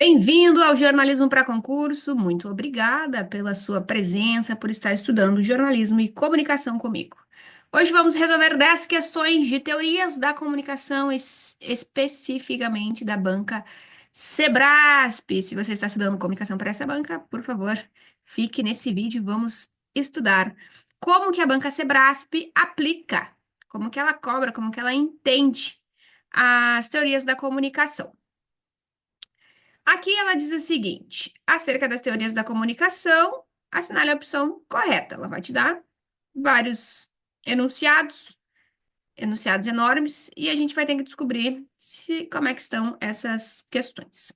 Bem-vindo ao Jornalismo para Concurso. Muito obrigada pela sua presença, por estar estudando jornalismo e comunicação comigo. Hoje vamos resolver 10 questões de teorias da comunicação, especificamente da banca Sebrasp. Se você está estudando comunicação para essa banca, por favor, fique nesse vídeo e vamos estudar como que a banca Sebrasp aplica, como que ela cobra, como que ela entende as teorias da comunicação. Aqui ela diz o seguinte: acerca das teorias da comunicação, assinale a opção correta. Ela vai te dar vários enunciados, enunciados enormes, e a gente vai ter que descobrir como é que estão essas questões.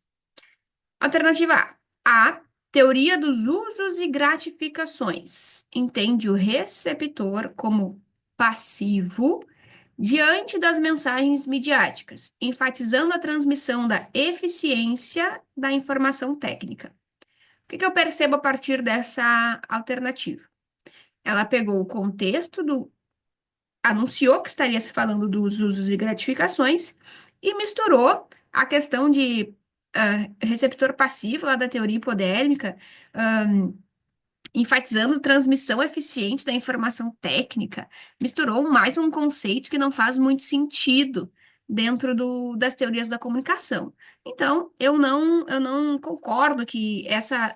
Alternativa A. A. Teoria dos usos e gratificações. Entende o receptor como passivo diante das mensagens midiáticas, enfatizando a transmissão da eficiência da informação técnica. O que eu percebo a partir dessa alternativa? Ela pegou o contexto anunciou que estaria se falando dos usos e gratificações e misturou a questão de receptor passivo lá da teoria hipodérmica, enfatizando transmissão eficiente da informação técnica, misturou mais um conceito que não faz muito sentido dentro das teorias da comunicação. Então, eu não concordo que essa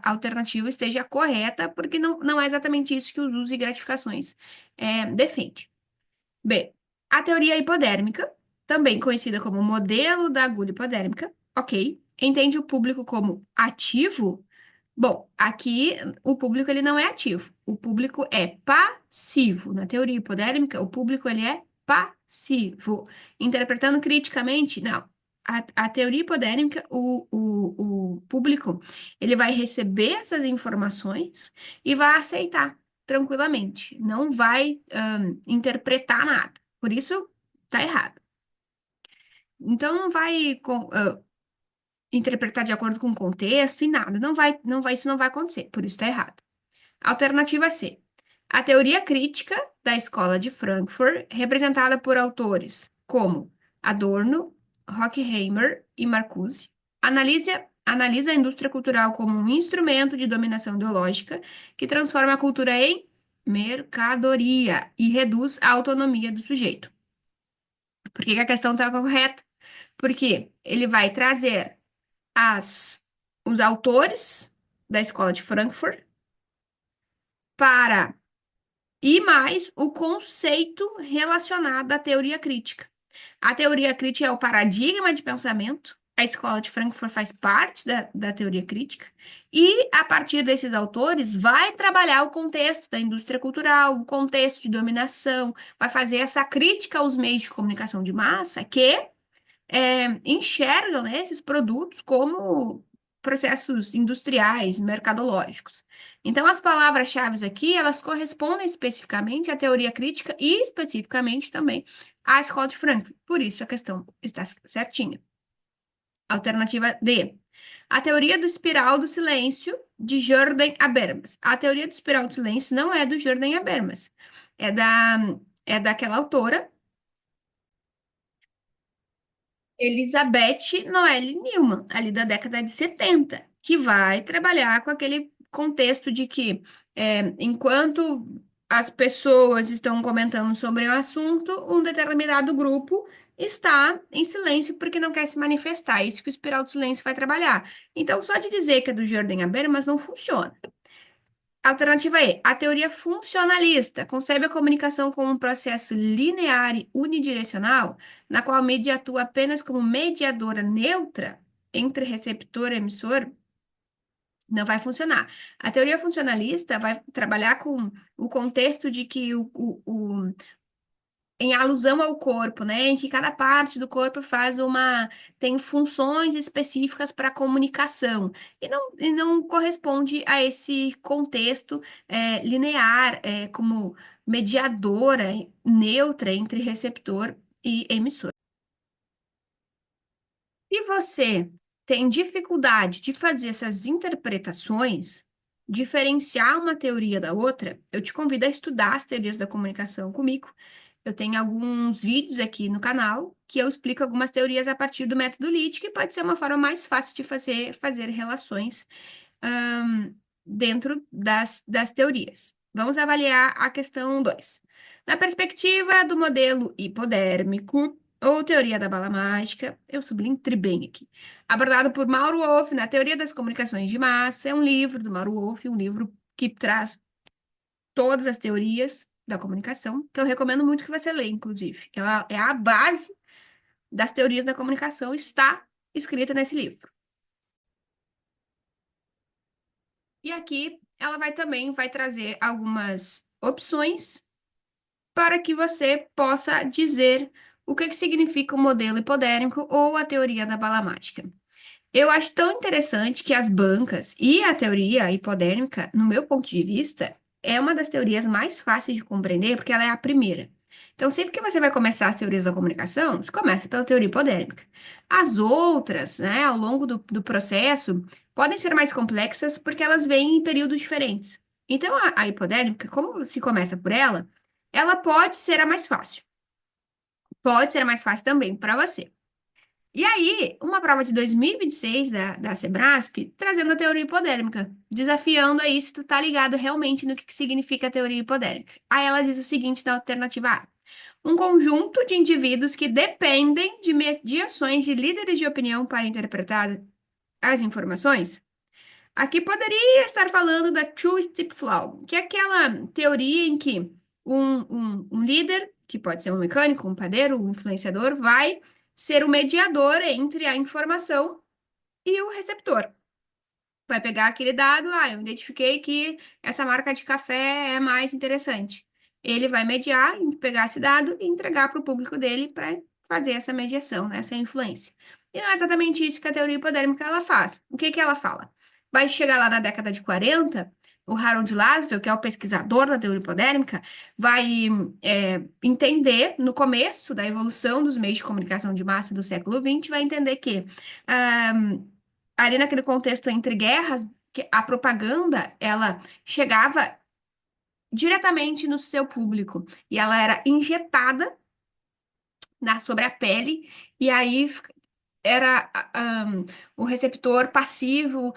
alternativa esteja correta, porque não é exatamente isso que os usos e gratificações defende. B. A teoria hipodérmica, também conhecida como modelo da agulha hipodérmica, ok, entende o público como ativo. Bom, aqui o público ele não é ativo, o público é passivo. Na teoria hipodérmica, o público ele é passivo. Interpretando criticamente, não. A teoria hipodérmica, o público, ele vai receber essas informações e vai aceitar tranquilamente. Não vai interpretar nada. Por isso, tá errado. Então, não vai interpretar de acordo com o contexto e nada. Isso não vai acontecer. Por isso está errado. Alternativa C. A teoria crítica da escola de Frankfurt, representada por autores como Adorno, Horkheimer e Marcuse, analisa a indústria cultural como um instrumento de dominação ideológica que transforma a cultura em mercadoria e reduz a autonomia do sujeito. Por que que a questão está correta? Porque ele vai trazer os autores da escola de Frankfurt para e mais o conceito relacionado à teoria crítica. A teoria crítica é o paradigma de pensamento. A escola de Frankfurt faz parte da teoria crítica, e a partir desses autores vai trabalhar o contexto da indústria cultural, o contexto de dominação, vai fazer essa crítica aos meios de comunicação de massa que enxergam, né, esses produtos como processos industriais, mercadológicos. Então, as palavras-chave aqui, elas correspondem especificamente à teoria crítica e especificamente também à escola de Frankfurt. Por isso, a questão está certinha. Alternativa D. A teoria do espiral do silêncio, de Jordan Habermas. A teoria do espiral do silêncio não é do Jordan Habermas, é da, é daquela autora Elizabeth Noelle Neumann, ali da década de 70, que vai trabalhar com aquele contexto de que, enquanto as pessoas estão comentando sobre o assunto, um determinado grupo está em silêncio porque não quer se manifestar. É isso que o espiral do silêncio vai trabalhar. Então, só de dizer que é do Jordan Habermas não funciona. Alternativa E, a teoria funcionalista concebe a comunicação como um processo linear e unidirecional, na qual a mídia atua apenas como mediadora neutra entre receptor e emissor. Não vai funcionar. A teoria funcionalista vai trabalhar com o contexto de que em alusão ao corpo, né? Em que cada parte do corpo tem funções específicas para comunicação e não corresponde a esse contexto linear, como mediadora neutra entre receptor e emissor. Se você tem dificuldade de fazer essas interpretações, diferenciar uma teoria da outra, eu te convido a estudar as teorias da comunicação comigo. Eu tenho alguns vídeos aqui no canal que eu explico algumas teorias a partir do método LEED, que pode ser uma forma mais fácil de fazer relações ahn, dentro das teorias. Vamos avaliar a questão 2. Na perspectiva do modelo hipodérmico, ou teoria da bala mágica, eu sublinho bem aqui, abordado por Mauro Wolff na Teoria das Comunicações de Massa, é um livro do Mauro Wolff, um livro que traz todas as teorias da comunicação, que eu recomendo muito que você leia, inclusive. É a base das teorias da comunicação, está escrita nesse livro. E aqui ela vai trazer algumas opções para que você possa dizer o que significa o modelo hipodérmico ou a teoria da bala mágica. Eu acho tão interessante que as bancas e a teoria hipodérmica, no meu ponto de vista, é uma das teorias mais fáceis de compreender, porque ela é a primeira. Então, sempre que você vai começar as teorias da comunicação, você começa pela teoria hipodérmica. As outras, né, ao longo do processo, podem ser mais complexas porque elas vêm em períodos diferentes. Então, a hipodérmica, como se começa por ela pode ser a mais fácil. Pode ser a mais fácil também para você. E aí, uma prova de 2026 da Sebrasp, trazendo a teoria hipodérmica, desafiando aí se tu tá ligado realmente no que significa a teoria hipodérmica. Aí ela diz o seguinte na alternativa A: um conjunto de indivíduos que dependem de mediações de líderes de opinião para interpretar as informações. Aqui poderia estar falando da Two-Step Flow, que é aquela teoria em que um líder, que pode ser um mecânico, um padeiro, um influenciador, vai ser o mediador entre a informação e o receptor. Vai pegar aquele dado, eu identifiquei que essa marca de café é mais interessante. Ele vai mediar, pegar esse dado e entregar para o público dele para fazer essa mediação, né, essa influência. E não é exatamente isso que a teoria hipodérmica ela faz. O que que ela fala? Vai chegar lá na década de 40, o Harold Laswell, que é o pesquisador da teoria hipodérmica, vai entender, no começo da evolução dos meios de comunicação de massa do século XX, vai entender que ah, ali naquele contexto entre guerras, que a propaganda, ela chegava diretamente no seu público e ela era injetada sobre a pele e aí era o receptor passivo,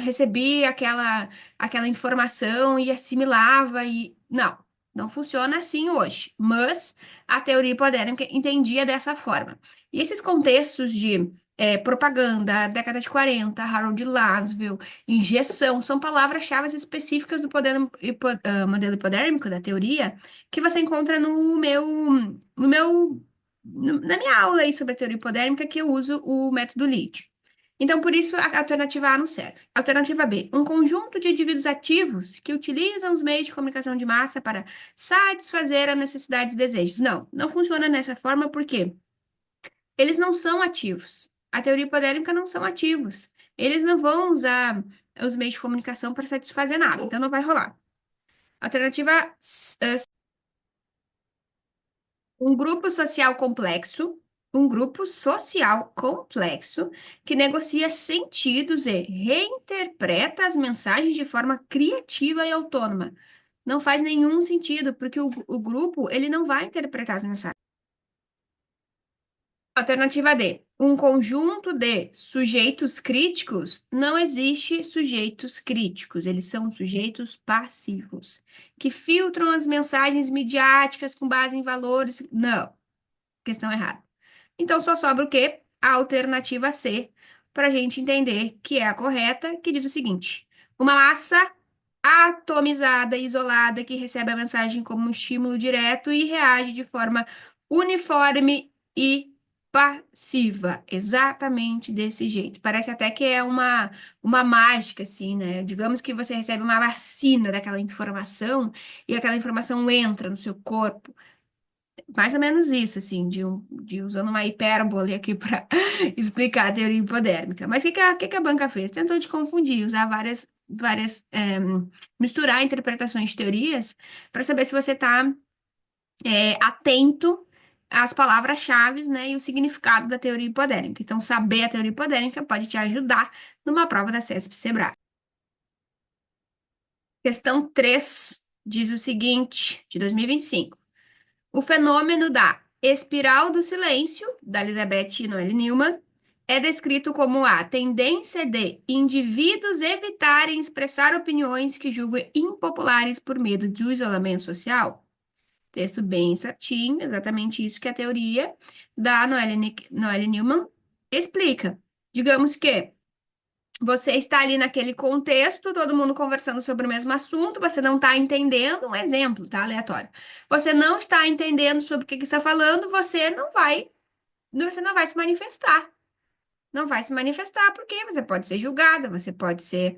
recebia aquela informação e assimilava e não funciona assim hoje, mas a teoria hipodérmica entendia dessa forma. E esses contextos de propaganda, década de 40, Harold Laswell, injeção, são palavras-chave específicas do modelo hipodérmico, da teoria, que você encontra na minha aula aí sobre a teoria hipodérmica que eu uso o método LEED. Então, por isso, a alternativa A não serve. Alternativa B, um conjunto de indivíduos ativos que utilizam os meios de comunicação de massa para satisfazer as necessidades e desejos. Não funciona dessa forma porque eles não são ativos. A teoria hipodérmica não são ativos. Eles não vão usar os meios de comunicação para satisfazer nada, então não vai rolar. Alternativa um grupo social complexo, um grupo social complexo que negocia sentidos e reinterpreta as mensagens de forma criativa e autônoma. Não faz nenhum sentido, porque o grupo ele não vai interpretar as mensagens. Alternativa D. Um conjunto de sujeitos críticos. Não existe sujeitos críticos, eles são sujeitos passivos, que filtram as mensagens midiáticas com base em valores. Não, questão errada. Então, só sobra o quê? A alternativa C, para a gente entender que é a correta, que diz o seguinte: uma massa atomizada, isolada, que recebe a mensagem como um estímulo direto e reage de forma uniforme e passiva. Exatamente desse jeito. Parece até que é uma mágica, assim, né? Digamos que você recebe uma vacina daquela informação e aquela informação entra no seu corpo. Mais ou menos isso, assim, de usando uma hipérbole aqui para explicar a teoria hipodérmica. Mas o que a banca fez? Tentou te confundir, usar misturar interpretações de teorias para saber se você está atento às palavras-chave, né, e o significado da teoria hipodérmica. Então, saber a teoria hipodérmica pode te ajudar numa prova da CESP-Sebrae. Questão 3 diz o seguinte, de 2025. O fenômeno da Espiral do silêncio, da Elizabeth Noelle Neumann, é descrito como a tendência de indivíduos evitarem expressar opiniões que julgam impopulares por medo do isolamento social. Texto bem certinho, exatamente isso que a teoria da Noelle Neumann explica. Digamos que você está ali naquele contexto, todo mundo conversando sobre o mesmo assunto, você não está entendendo, um exemplo, tá? Aleatório. Você não está entendendo sobre o que que está falando, você não vai se manifestar. Não vai se manifestar porque você pode ser julgada, você pode ser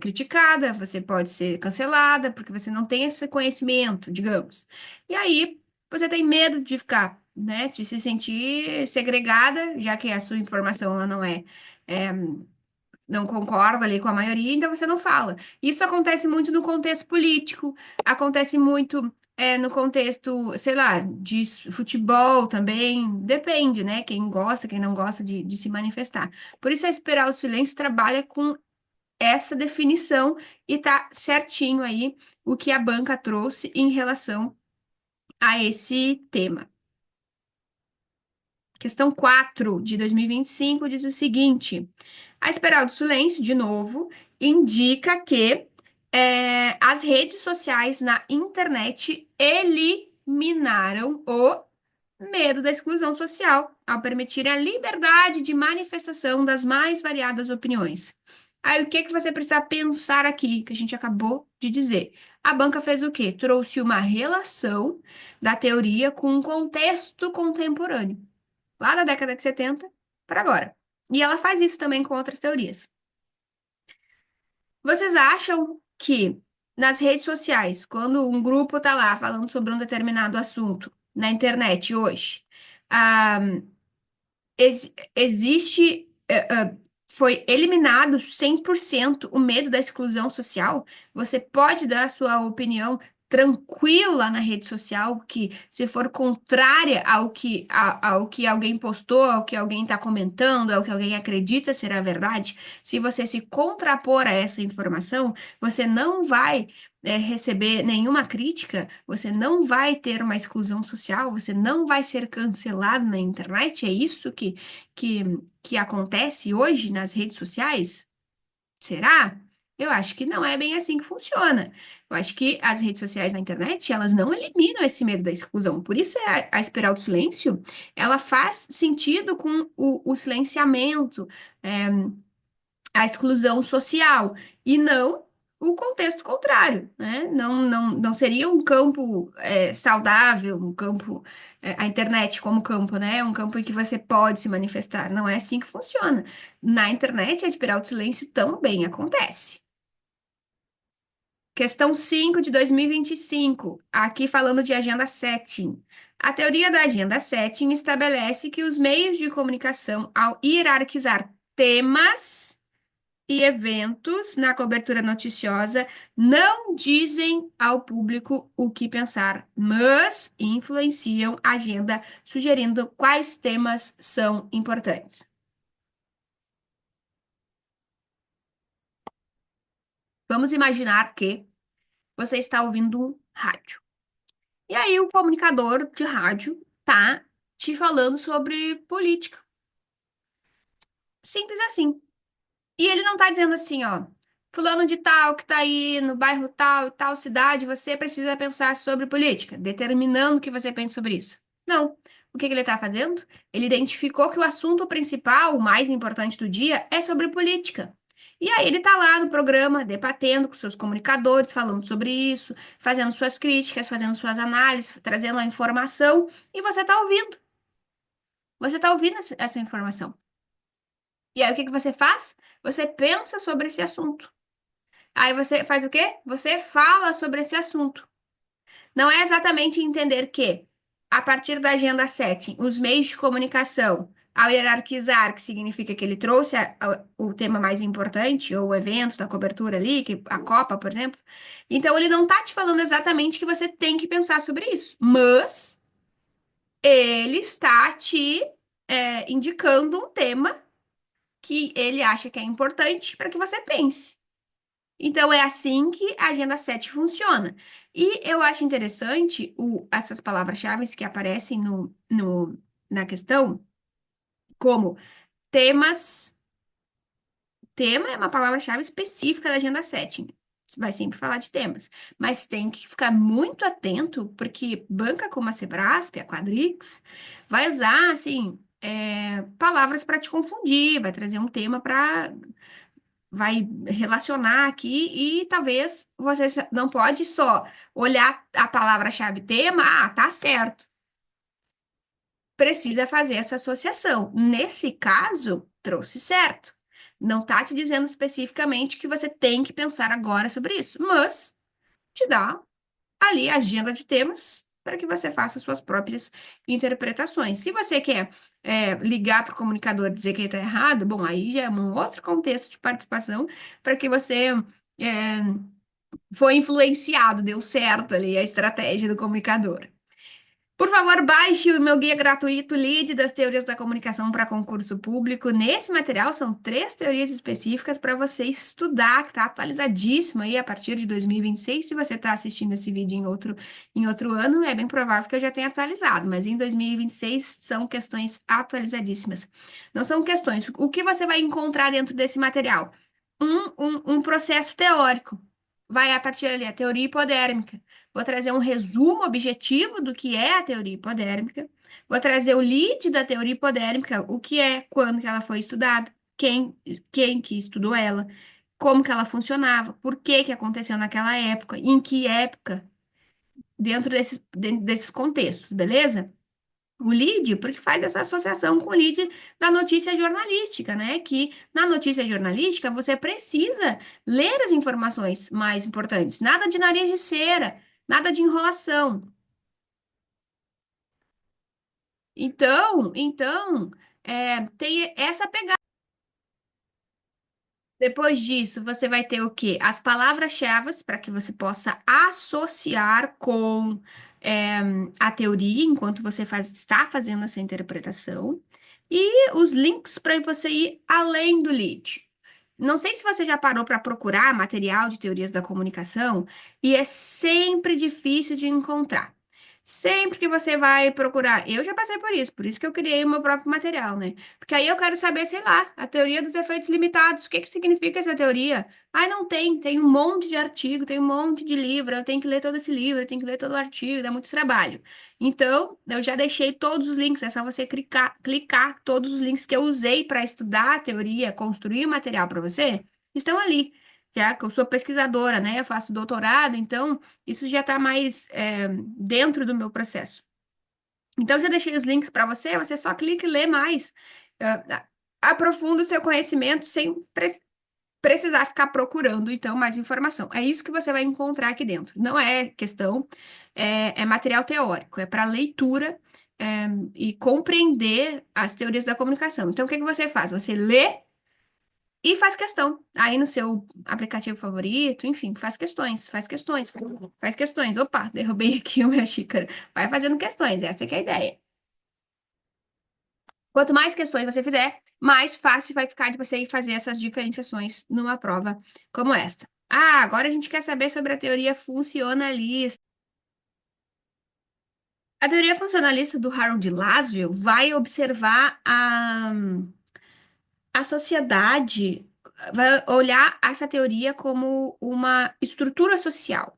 criticada, você pode ser cancelada, porque você não tem esse conhecimento, digamos. E aí você tem medo de ficar, né, de se sentir segregada, já que a sua informação ela é não concorda ali com a maioria, então você não fala. Isso acontece muito no contexto político, acontece muito no contexto, sei lá, de futebol também, depende, né? Quem gosta, quem não gosta de se manifestar. Por isso, a Espiral do Silêncio trabalha com essa definição e tá certinho aí o que a banca trouxe em relação a esse tema. Questão 4 de 2025 diz o seguinte: a espiral do silêncio, de novo, indica que as redes sociais na internet eliminaram o medo da exclusão social, ao permitirem a liberdade de manifestação das mais variadas opiniões. Aí, o que que você precisa pensar aqui, que a gente acabou de dizer? A banca fez o quê? Trouxe uma relação da teoria com um contexto contemporâneo lá da década de 70 para agora. E ela faz isso também com outras teorias. Vocês acham que nas redes sociais, quando um grupo está lá falando sobre um determinado assunto na internet hoje, ah, existe, foi eliminado 100% o medo da exclusão social? Você pode dar a sua opinião tranquila na rede social, que se for contrária ao que alguém postou, ao que alguém está comentando, ao que alguém acredita ser a verdade, se você se contrapor a essa informação, você não vai receber nenhuma crítica, você não vai ter uma exclusão social, você não vai ser cancelado na internet. É isso que, que acontece hoje nas redes sociais? Será? Eu acho que não é bem assim que funciona. Eu acho que as redes sociais na internet, elas não eliminam esse medo da exclusão. Por isso, a espiral do silêncio, ela faz sentido com o silenciamento, é, a exclusão social e não o contexto contrário, né? Não seria um campo saudável, um campo, a internet como campo, né? Um campo em que você pode se manifestar. Não é assim que funciona. Na internet, a espiral do silêncio também acontece. Questão 5 de 2025, aqui falando de agenda setting. A teoria da agenda setting estabelece que os meios de comunicação, ao hierarquizar temas e eventos na cobertura noticiosa não dizem ao público o que pensar, mas influenciam a agenda, sugerindo quais temas são importantes. Vamos imaginar que você está ouvindo um rádio. E aí o comunicador de rádio tá te falando sobre política. Simples assim. E ele não tá dizendo assim, ó, fulano de tal que tá aí no bairro tal, tal cidade, você precisa pensar sobre política, determinando que você pense sobre isso. Não. O que que ele tá fazendo? Ele identificou que o assunto principal, o mais importante do dia, é sobre política. E aí ele tá lá no programa, debatendo com seus comunicadores, falando sobre isso, fazendo suas críticas, fazendo suas análises, trazendo a informação, e você tá ouvindo. Você tá ouvindo essa informação. E aí, o que que você faz? Você pensa sobre esse assunto. Aí você faz o quê? Você fala sobre esse assunto. Não é exatamente entender que, a partir da agenda setting, os meios de comunicação, ao hierarquizar, que significa que ele trouxe o tema mais importante, ou o evento da cobertura ali, que, a Copa, por exemplo. Então, ele não está te falando exatamente que você tem que pensar sobre isso, mas ele está te indicando um tema que ele acha que é importante para que você pense. Então, é assim que a Agenda 7 funciona. E eu acho interessante essas palavras-chave que aparecem na questão, como temas. Tema é uma palavra-chave específica da Agenda 7. Você vai sempre falar de temas, mas tem que ficar muito atento, porque banca como a Sebrasp, a Quadrix, vai usar, assim, palavras para te confundir, vai trazer um tema para vai relacionar aqui e talvez você não pode só olhar a palavra-chave tema, tá certo. Precisa fazer essa associação. Nesse caso, trouxe certo. Não tá te dizendo especificamente que você tem que pensar agora sobre isso, mas te dá ali a agenda de temas para que você faça suas próprias interpretações. Se você quer ligar para o comunicador e dizer que ele está errado, bom, aí já é um outro contexto de participação para que você é, foi influenciado, deu certo ali a estratégia do comunicador. Por favor, baixe o meu guia gratuito Lead das Teorias da Comunicação para Concurso Público. Nesse material são 3 teorias específicas para você estudar, que está atualizadíssimo aí a partir de 2026. Se você está assistindo esse vídeo em outro ano, é bem provável que eu já tenha atualizado, mas em 2026 são questões atualizadíssimas. Não são questões. O que você vai encontrar dentro desse material? Um processo teórico. Vai a partir ali a teoria hipodérmica. Vou trazer um resumo objetivo do que é a teoria hipodérmica. Vou trazer o lead da teoria hipodérmica, o que é, quando que ela foi estudada, quem que estudou ela, como que ela funcionava, por que que aconteceu naquela época, em que época, dentro desses contextos, beleza? O lead, porque faz essa associação com o lead da notícia jornalística, né? Que na notícia jornalística você precisa ler as informações mais importantes. Nada de nariz de cera, nada de enrolação. Então, tem essa pegada. Depois disso, você vai ter o quê? As palavras-chave para que você possa associar com é, a teoria enquanto você está fazendo essa interpretação. E os links para você ir além do lead. Não sei se você já parou para procurar material de teorias da comunicação e é sempre difícil de encontrar. Sempre que você vai procurar, eu já passei por isso que eu criei o meu próprio material, né? Porque aí eu quero saber, sei lá, a teoria dos efeitos limitados. O que que significa essa teoria? Ai, não tem. Tem um monte de artigo, tem um monte de livro. Eu tenho que ler todo esse livro, eu tenho que ler todo o artigo, dá muito trabalho. Então, eu já deixei todos os links. É só você clicar. Todos os links que eu usei para estudar a teoria, construir o material para você, estão ali. Já que eu sou pesquisadora, né? Eu faço doutorado, então isso já está mais dentro do meu processo. Então, já deixei os links para você, você só clica e lê mais. Ah, aprofunda o seu conhecimento sem precisar ficar procurando, então, mais informação. É isso que você vai encontrar aqui dentro. Não é questão, é material teórico, é para leitura, e compreender as teorias da comunicação. Então, o que que você faz? Você lê e faz questão. Aí no seu aplicativo favorito, enfim, faz questões. Opa, derrubei aqui a minha xícara. Vai fazendo questões, essa que é a ideia. Quanto mais questões você fizer, mais fácil vai ficar de você ir fazer essas diferenciações numa prova como esta. Ah, agora a gente quer saber sobre a teoria funcionalista. A teoria funcionalista do Harold Lasswell vai observar a sociedade, vai olhar essa teoria como uma estrutura social.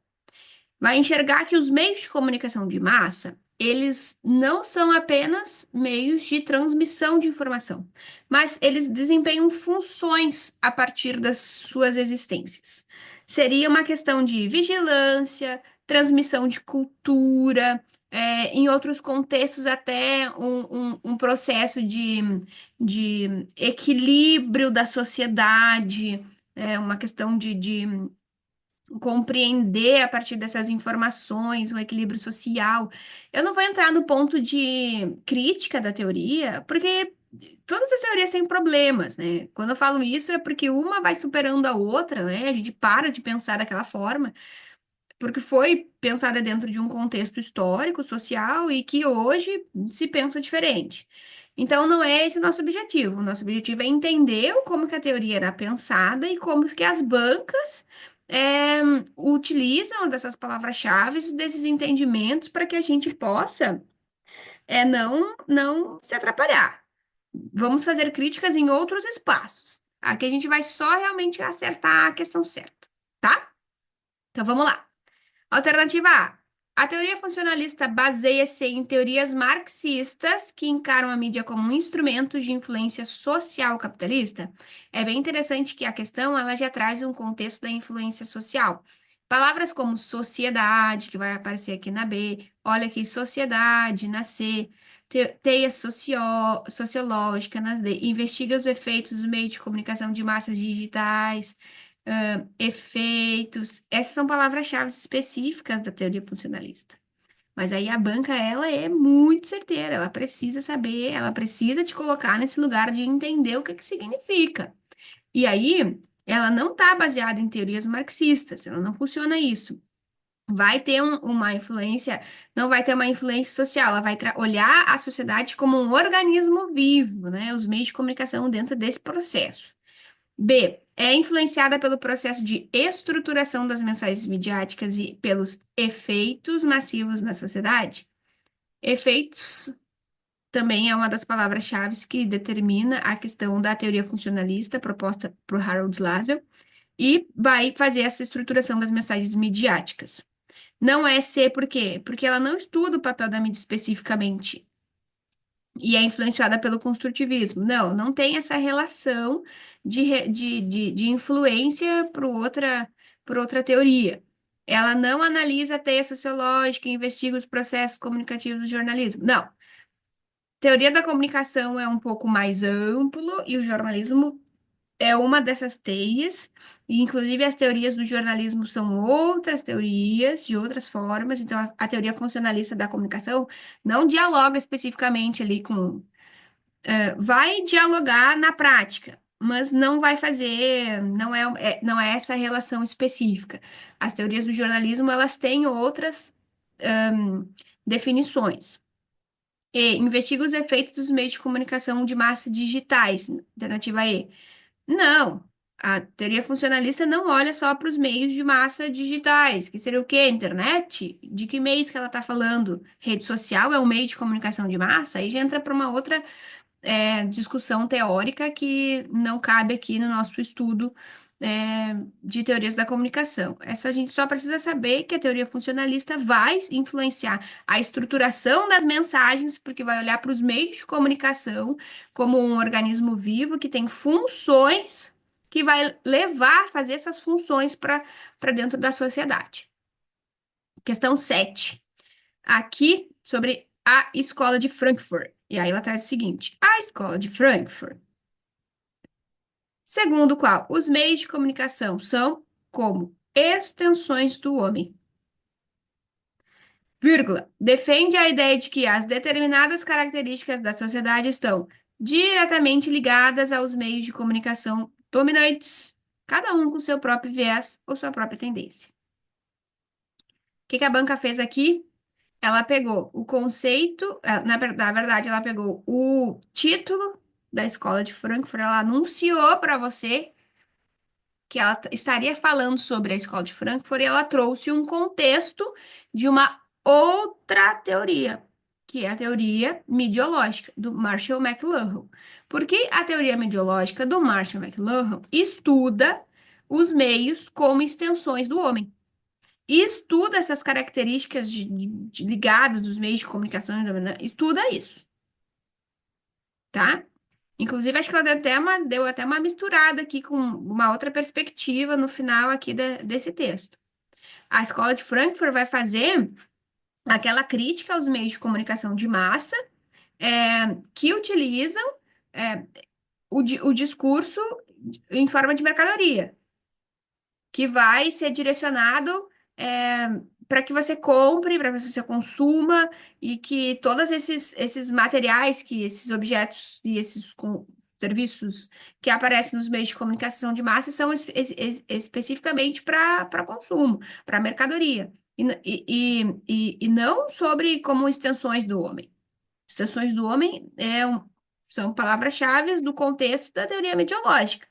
Vai enxergar que os meios de comunicação de massa, eles não são apenas meios de transmissão de informação, mas eles desempenham funções a partir das suas existências. Seria uma questão de vigilância, transmissão de cultura, em outros contextos, até um processo de equilíbrio da sociedade, uma questão de compreender a partir dessas informações, o equilíbrio social. Eu não vou entrar no ponto de crítica da teoria, porque todas as teorias têm problemas, né? Quando eu falo isso é porque uma vai superando a outra, né? A gente para de pensar daquela forma, porque foi pensada dentro de um contexto histórico, social e que hoje se pensa diferente. Então, não é esse o nosso objetivo. O nosso objetivo é entender como que a teoria era pensada e como que as bancas é, utilizam dessas palavras-chave, desses entendimentos, para que a gente possa não se atrapalhar. Vamos fazer críticas em outros espaços. Aqui a gente vai só realmente acertar a questão certa, tá? Então, vamos lá. Alternativa A. A teoria funcionalista baseia-se em teorias marxistas que encaram a mídia como um instrumento de influência social capitalista. É bem interessante que a questão ela já traz um contexto da influência social. Palavras como sociedade, que vai aparecer aqui na B, olha aqui, sociedade, na C, teia sociológica na D, investiga os efeitos do meio de comunicação de massas digitais, efeitos. Essas são palavras-chave específicas da teoria funcionalista. Mas aí a banca, ela é muito certeira, ela precisa saber, ela precisa te colocar nesse lugar de entender o que que significa. E aí, ela não está baseada em teorias marxistas, ela não funciona isso. Vai ter uma influência, não vai ter uma influência social, ela vai olhar a sociedade como um organismo vivo, né? Os meios de comunicação dentro desse processo. B. É influenciada pelo processo de estruturação das mensagens midiáticas e pelos efeitos massivos na sociedade. Efeitos também é uma das palavras-chave que determina a questão da teoria funcionalista proposta por Harold Laszlo e vai fazer essa estruturação das mensagens midiáticas. Não é C, por quê? Porque ela não estuda o papel da mídia especificamente e é influenciada pelo construtivismo. Não, não tem essa relação de influência por outra teoria. Ela não analisa a teia sociológica e investiga os processos comunicativos do jornalismo. Não. Teoria da comunicação é um pouco mais amplo e o jornalismo é uma dessas teias. E, inclusive, as teorias do jornalismo são outras teorias, de outras formas. Então, a teoria funcionalista da comunicação não dialoga especificamente ali com vai dialogar na prática, mas não vai fazer, não é essa relação específica. As teorias do jornalismo, elas têm outras definições. E investiga os efeitos dos meios de comunicação de massa digitais, alternativa E. Não, a teoria funcionalista não olha só para os meios de massa digitais, que seria o quê? Internet? De que meios que ela está falando? Rede social é um meio de comunicação de massa? Aí já entra para uma outra discussão teórica que não cabe aqui no nosso estudo de teorias da comunicação. Essa a gente só precisa saber que a teoria funcionalista vai influenciar a estruturação das mensagens, porque vai olhar para os meios de comunicação como um organismo vivo que tem funções que vai levar a fazer essas funções para dentro da sociedade. Questão 7 aqui sobre a escola de Frankfurt. E aí ela traz o seguinte: a escola de Frankfurt, segundo o qual os meios de comunicação são como extensões do homem, vírgula, defende a ideia de que as determinadas características da sociedade estão diretamente ligadas aos meios de comunicação dominantes, cada um com seu próprio viés ou sua própria tendência. O que que a banca fez aqui? Ela pegou o conceito, na verdade, ela pegou o título da escola de Frankfurt, ela anunciou para você que ela estaria falando sobre a escola de Frankfurt e ela trouxe um contexto de uma outra teoria, que é a teoria midiológica do Marshall McLuhan. Porque a teoria midiológica do Marshall McLuhan estuda os meios como extensões do homem. E estuda essas características ligadas dos meios de comunicação, estuda isso, tá? Inclusive, acho que ela deu até uma misturada aqui com uma outra perspectiva no final aqui desse texto. A escola de Frankfurt vai fazer aquela crítica aos meios de comunicação de massa que utilizam é, o discurso em forma de mercadoria, que vai ser direcionado para que você compre, para que você consuma, e que todos esses materiais, que esses objetos e esses serviços que aparecem nos meios de comunicação de massa são especificamente para consumo, para mercadoria, e não sobre como extensões do homem. Extensões do homem São palavras-chave do contexto da teoria mediológica,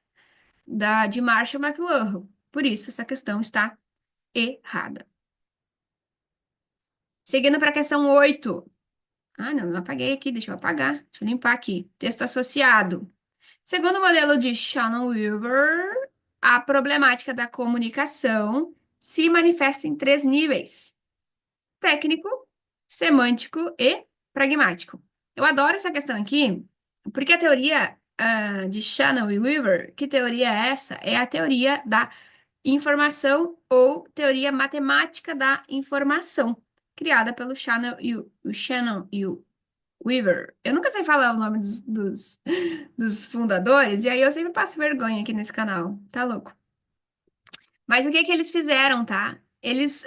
de Marshall McLuhan. Por isso, essa questão está errada. Seguindo para a questão 8. Ah, não apaguei aqui, deixa eu apagar. Deixa eu limpar aqui. Texto associado. Segundo o modelo de Shannon-Weaver, a problemática da comunicação se manifesta em três níveis: técnico, semântico e pragmático. Eu adoro essa questão aqui, porque a teoria de Shannon e Weaver, que teoria é essa? É a teoria da informação ou teoria matemática da informação, criada pelo Shannon e o Weaver. Eu nunca sei falar o nome dos fundadores, e aí eu sempre passo vergonha aqui nesse canal. Tá louco? Mas o que que eles fizeram, tá?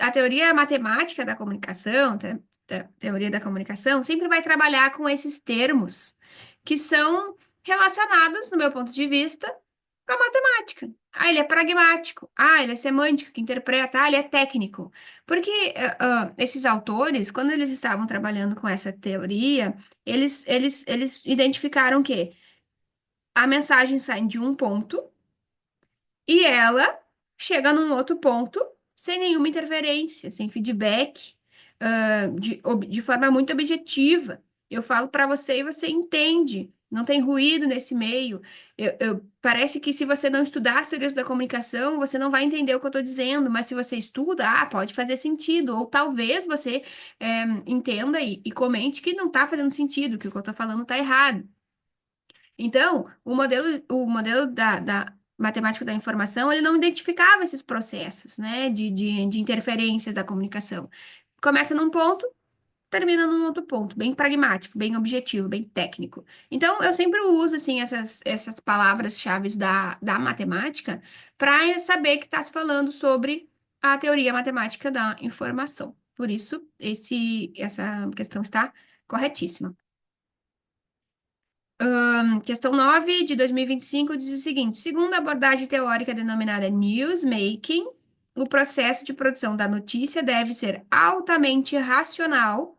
A teoria matemática da comunicação, teoria da comunicação, sempre vai trabalhar com esses termos que são relacionados, no meu ponto de vista, com a matemática. Ah, ele é pragmático. Ah, ele é semântico, que interpreta. Ah, ele é técnico. Porque esses autores, quando eles estavam trabalhando com essa teoria, eles identificaram que a mensagem sai de um ponto e ela chega num outro ponto sem nenhuma interferência, sem feedback, de forma muito objetiva. Eu falo para você e você entende. Não tem ruído nesse meio. Parece que se você não estudar as teorias da comunicação, você não vai entender o que eu estou dizendo, mas se você estuda, pode fazer sentido. Ou talvez você entenda e comente que não está fazendo sentido, que o que eu estou falando está errado. Então, o modelo da matemática da informação, ele não identificava esses processos, né, de interferências da comunicação. Começa num ponto, termina num outro ponto, bem pragmático, bem objetivo, bem técnico. Então, eu sempre uso, assim, essas palavras-chave da matemática para saber que está se falando sobre a teoria matemática da informação. Por isso, essa questão está corretíssima. Questão 9 de 2025 diz o seguinte: segundo a abordagem teórica denominada newsmaking, o processo de produção da notícia deve ser altamente racional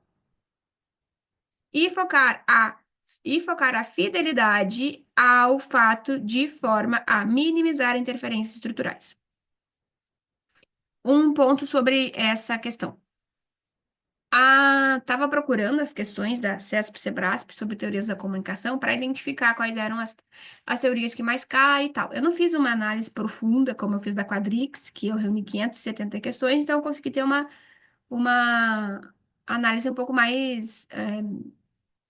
e focar a fidelidade ao fato de forma a minimizar interferências estruturais. Um ponto sobre essa questão. Estava procurando as questões da CESP-CEBRASP sobre teorias da comunicação para identificar quais eram as teorias que mais caem e tal. Eu não fiz uma análise profunda, como eu fiz da Quadrix, que eu reuni 570 questões, então eu consegui ter uma análise um pouco mais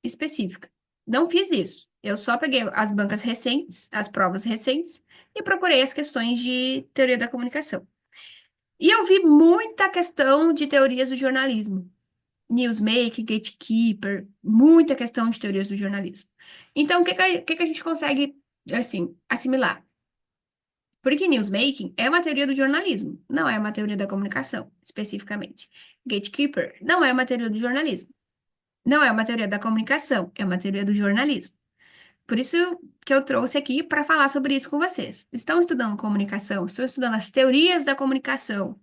específica. Não fiz isso. Eu só peguei as bancas recentes, as provas recentes, e procurei as questões de teoria da comunicação. E eu vi muita questão de teorias do jornalismo. Newsmaker, gatekeeper, muita questão de teorias do jornalismo. Então, o que que a gente consegue, assim, assimilar? Porque newsmaking é uma teoria do jornalismo, não é uma teoria da comunicação, especificamente. Gatekeeper não é uma teoria do jornalismo, não é uma teoria da comunicação, é uma teoria do jornalismo. Por isso que eu trouxe aqui para falar sobre isso com vocês. Estão estudando comunicação, estão estudando as teorias da comunicação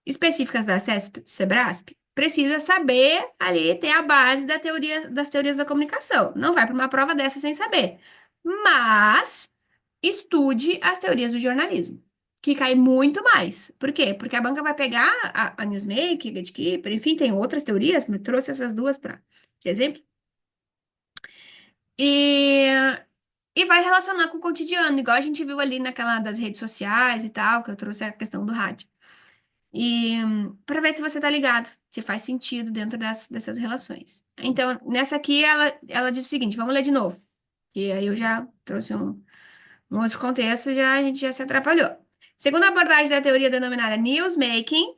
específicas da CESP, SEBRASP, precisa saber ali ter a base das teorias da comunicação. Não vai para uma prova dessa sem saber. Mas estude as teorias do jornalismo, que cai muito mais. Por quê? Porque a banca vai pegar a Newsmaker, Gatekeeper, enfim, tem outras teorias, mas trouxe essas duas para exemplo. E, e vai relacionar com o cotidiano, igual a gente viu ali naquela das redes sociais e tal, que eu trouxe a questão do rádio. E para ver se você tá ligado, se faz sentido dentro dessas relações. Então, nessa aqui, ela diz o seguinte: vamos ler de novo. E aí eu já trouxe um outro contexto, a gente já se atrapalhou. Segundo a abordagem da teoria denominada newsmaking,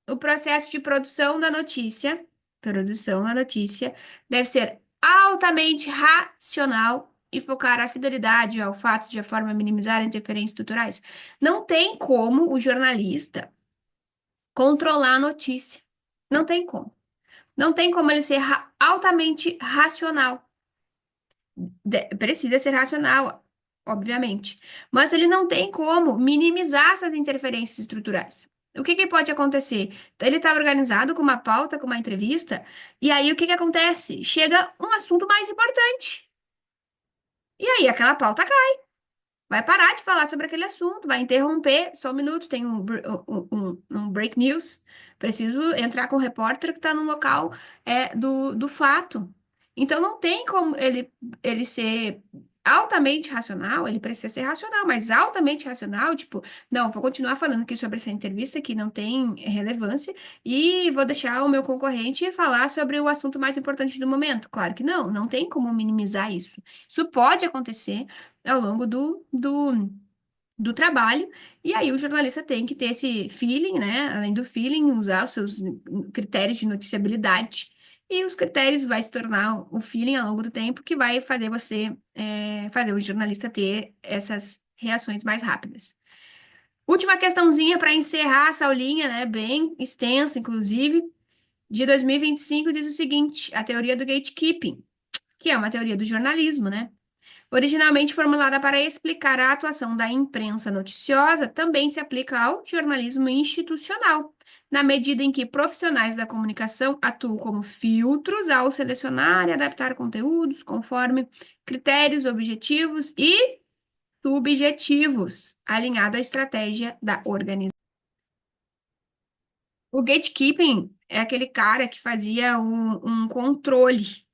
o processo de produção da notícia, deve ser altamente racional e focar a fidelidade ao fato de a forma minimizar interferências estruturais. Não tem como o jornalista controlar a notícia. Não tem como. Não tem como ele ser altamente racional. Precisa ser racional, obviamente. Mas ele não tem como minimizar essas interferências estruturais. O que que pode acontecer? Ele está organizado com uma pauta, com uma entrevista, e aí o que que acontece? Chega um assunto mais importante. aí aquela pauta vai parar de falar sobre aquele assunto, vai interromper. Só um minuto, tem um break news. Preciso entrar com o repórter que está no local do fato. Então, não tem como ele ser altamente racional, ele precisa ser racional, mas altamente racional, tipo, não, vou continuar falando aqui sobre essa entrevista que não tem relevância e vou deixar o meu concorrente falar sobre o assunto mais importante do momento. Claro que não, não tem como minimizar isso. Isso pode acontecer ao longo do trabalho, e aí o jornalista tem que ter esse feeling, né? Além do feeling, usar os seus critérios de noticiabilidade, e os critérios vai se tornar o feeling ao longo do tempo que vai fazer você, fazer o jornalista ter essas reações mais rápidas. Última questãozinha para encerrar essa aulinha, né? Bem extensa, inclusive, de 2025, diz o seguinte: a teoria do gatekeeping, que é uma teoria do jornalismo, né? Originalmente formulada para explicar a atuação da imprensa noticiosa, também se aplica ao jornalismo institucional, na medida em que profissionais da comunicação atuam como filtros ao selecionar e adaptar conteúdos conforme critérios objetivos e subjetivos, alinhado à estratégia da organização. O gatekeeping é aquele cara que fazia um controle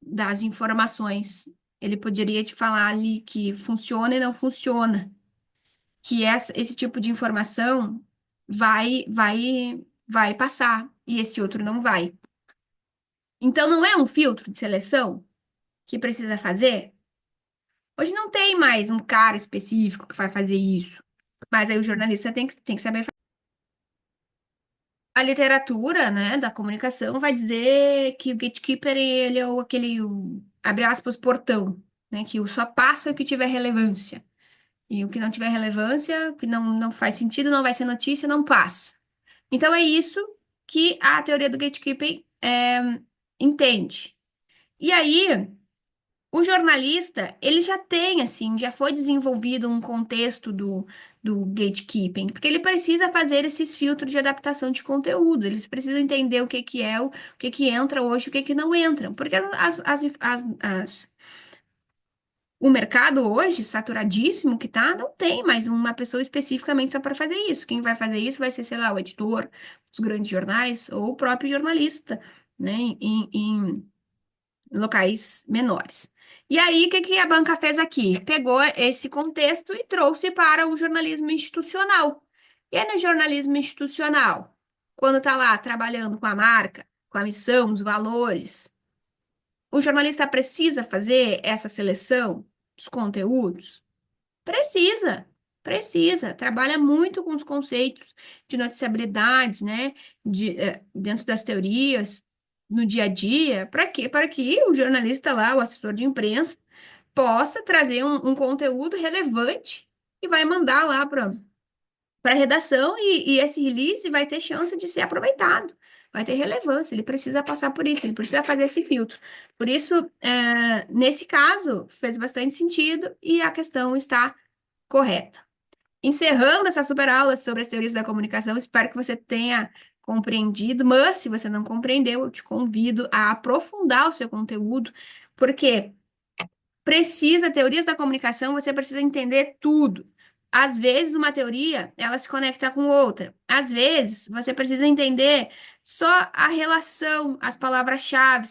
das informações. Ele poderia te falar ali que funciona e não funciona, que esse tipo de informação vai passar e esse outro não vai. Então não é um filtro de seleção que precisa fazer. Hoje não tem mais um cara específico que vai fazer isso. Mas aí o jornalista tem que saber. A literatura, né, da comunicação vai dizer que o gatekeeper, ele é abre aspas, portão, né, que só passa o que tiver relevância. E o que não tiver relevância, o que não faz sentido, não vai ser notícia, não passa. Então é isso que a teoria do gatekeeping entende. E aí, o jornalista, ele já tem, assim, já foi desenvolvido um contexto do gatekeeping, porque ele precisa fazer esses filtros de adaptação de conteúdo, eles precisam entender o que que é, o que que entra hoje, o que que não entra, porque o mercado hoje, saturadíssimo que tá, não tem mais uma pessoa especificamente só para fazer isso. Quem vai fazer isso vai ser, sei lá, o editor dos grandes jornais ou o próprio jornalista, né, em locais menores. E aí, o que que a banca fez aqui? Pegou esse contexto e trouxe para o jornalismo institucional. E aí, no jornalismo institucional, quando está lá trabalhando com a marca, com a missão, os valores, o jornalista precisa fazer essa seleção dos conteúdos? Precisa, precisa. Trabalha muito com os conceitos de noticiabilidade, né? Dentro das teorias, no dia a dia, para quê? Para que o jornalista lá, o assessor de imprensa, possa trazer um conteúdo relevante e vai mandar lá para a redação e esse release vai ter chance de ser aproveitado. Vai ter relevância, ele precisa passar por isso, ele precisa fazer esse filtro. Por isso, nesse caso, fez bastante sentido e a questão está correta. Encerrando essa super aula sobre as teorias da comunicação, espero que você tenha compreendido, mas se você não compreendeu, eu te convido a aprofundar o seu conteúdo, porque teorias da comunicação, você precisa entender tudo. Às vezes, uma teoria, ela se conecta com outra. Às vezes, você precisa entender só a relação, as palavras-chave,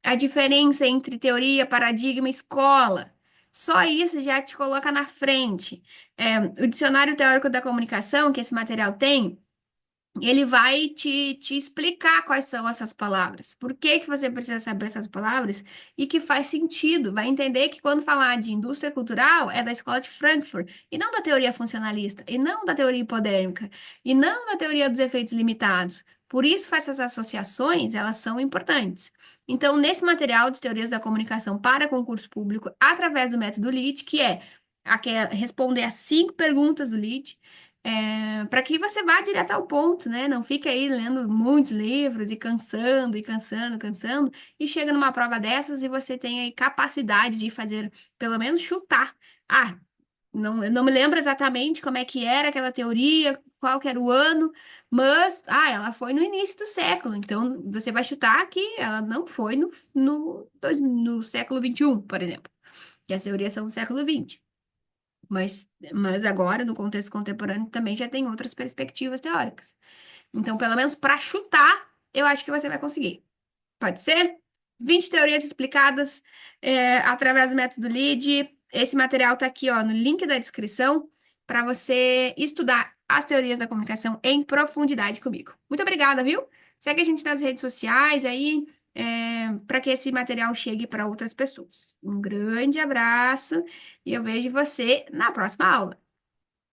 a diferença entre teoria, paradigma e escola. Só isso já te coloca na frente. O Dicionário Teórico da Comunicação, que esse material tem, ele vai te explicar quais são essas palavras, por que que você precisa saber essas palavras e que faz sentido. Vai entender que quando falar de indústria cultural é da escola de Frankfurt, e não da teoria funcionalista, e não da teoria hipodérmica, e não da teoria dos efeitos limitados. Por isso, essas associações, elas são importantes. Então, nesse material de teorias da comunicação para concurso público, através do método LEAD, que é responder as 5 perguntas do LEAD, para que você vá direto ao ponto, né? Não fique aí lendo muitos livros e cansando e cansando, cansando, e chega numa prova dessas e você tem aí capacidade de fazer, pelo menos chutar. Ah, não, eu não me lembro exatamente como é que era aquela teoria, qual que era o ano, mas ela foi no início do século, então você vai chutar que ela não foi no século XXI, por exemplo. que as teorias são do século XX. Mas agora, no contexto contemporâneo, também já tem outras perspectivas teóricas. Então, pelo menos para chutar, eu acho que você vai conseguir. Pode ser? 20 teorias explicadas através do método LEAD. Esse material está aqui, ó, no link da descrição para você estudar as teorias da comunicação em profundidade comigo. Muito obrigada, viu? Segue a gente nas redes sociais aí, para que esse material chegue para outras pessoas. Um grande abraço e eu vejo você na próxima aula.